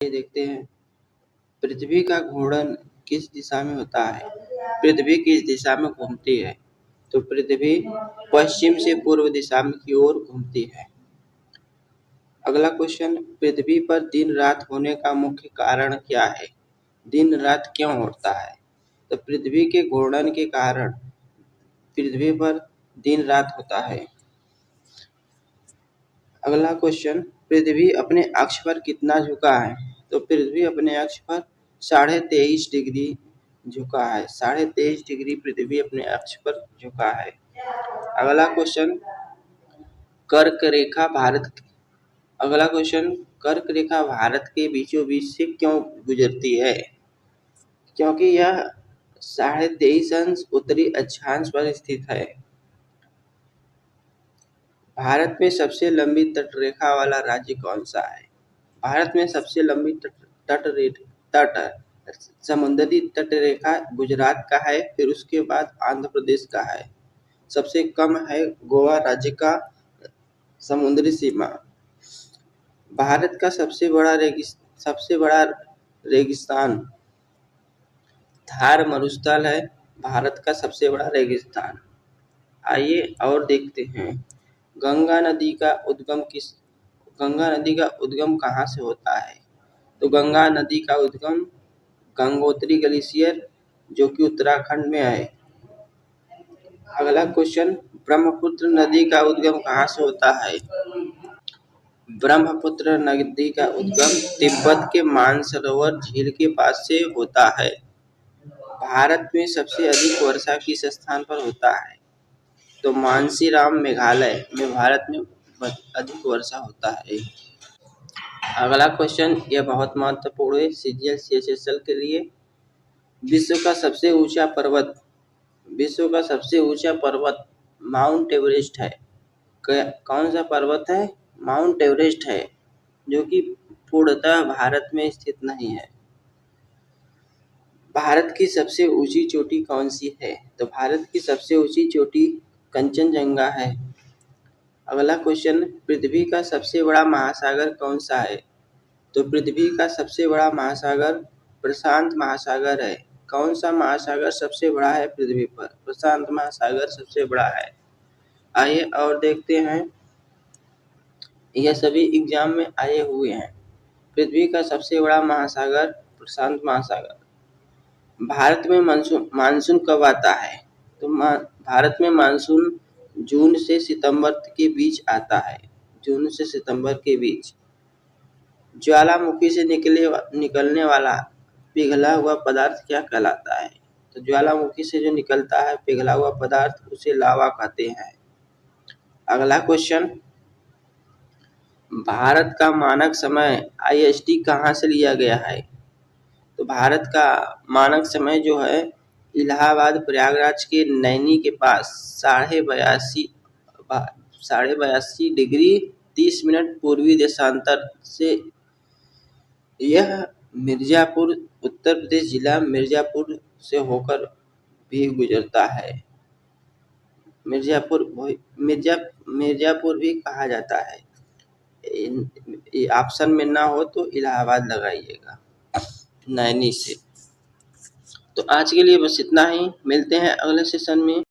ये देखते हैं, पृथ्वी का घूर्णन किस दिशा में होता है? पृथ्वी किस दिशा में घूमती है? तो पृथ्वी पश्चिम से पूर्व दिशा में की ओर घूमती है। अगला क्वेश्चन, पृथ्वी पर दिन रात होने का मुख्य कारण क्या है? दिन रात क्यों होता है? तो पृथ्वी के घूर्णन के कारण पृथ्वी पर दिन रात होता है। अगला क्वेश्चन, पृथ्वी अपने अक्ष पर कितना झुका है? तो पृथ्वी अपने अक्ष पर 23.5 डिग्री झुका है। 23.5 डिग्री पृथ्वी अपने अक्ष पर झुका है। अगला क्वेश्चन, कर्क रेखा भारत के बीचों बीच से क्यों गुजरती है? क्योंकि यह 23.5 अंश उत्तरी अक्षांश पर स्थित है। भारत में सबसे लंबी तटरेखा वाला राज्य कौन सा है? भारत में सबसे लंबी समुद्री तटरेखा गुजरात का है, फिर उसके बाद आंध्र प्रदेश का है। सबसे कम है गोवा राज्य का समुद्री सीमा। भारत का सबसे बड़ा रेगिस्तान थार मरुस्थल है। भारत का सबसे बड़ा रेगिस्तान। आइए और देखते हैं, गंगा नदी का उद्गम कहाँ से होता है? तो गंगा नदी का उद्गम गंगोत्री ग्लेशियर जो कि उत्तराखंड में है। अगला क्वेश्चन, ब्रह्मपुत्र नदी का उद्गम कहाँ से होता है? ब्रह्मपुत्र नदी का उद्गम तिब्बत के मानसरोवर झील के पास से होता है। भारत में सबसे अधिक वर्षा किस स्थान पर होता है? तो मानसीराम मेघालय में भारत में अधिक वर्षा होता है। अगला क्वेश्चन, यह बहुत महत्वपूर्ण है सीजीएल सीएचएसएल के लिए। विश्व का सबसे ऊंचा पर्वत माउंट एवरेस्ट है। कौन सा पर्वत है? माउंट एवरेस्ट है, जो कि पूर्णतः भारत में स्थित नहीं है। भारत की सबसे ऊंची चोटी कौन सी है? तो भारत की सबसे ऊंची चोटी कंचनजंगा है। अगला क्वेश्चन, पृथ्वी का सबसे बड़ा महासागर कौन सा है? तो पृथ्वी का सबसे बड़ा महासागर प्रशांत महासागर है। कौन सा महासागर सबसे बड़ा है पृथ्वी पर? प्रशांत महासागर सबसे बड़ा है। आइए और देखते हैं, यह सभी एग्जाम में आए हुए हैं। पृथ्वी का सबसे बड़ा महासागर प्रशांत महासागर। भारत में मानसून कब आता है? तो भारत में मानसून जून से सितंबर के बीच आता है। जून से सितंबर के बीच। ज्वालामुखी से निकलने वाला पिघला हुआ पदार्थ क्या कहलाता है? तो ज्वालामुखी से जो निकलता है पिघला हुआ पदार्थ उसे लावा कहते हैं। अगला क्वेश्चन, भारत का मानक समय IST कहाँ से लिया गया है? तो भारत का मानक समय जो है इलाहाबाद प्रयागराज के नैनी के पास 82.30 डिग्री 30 मिनट पूर्वी देशांतर से यह मिर्जापुर उत्तर प्रदेश जिला मिर्जापुर से होकर भी गुजरता है। मिर्जापुर भी कहा जाता है। ऑप्शन में ना हो तो इलाहाबाद लगाइएगा नैनी से। तो आज के लिए बस इतना ही, मिलते हैं अगले सेशन में।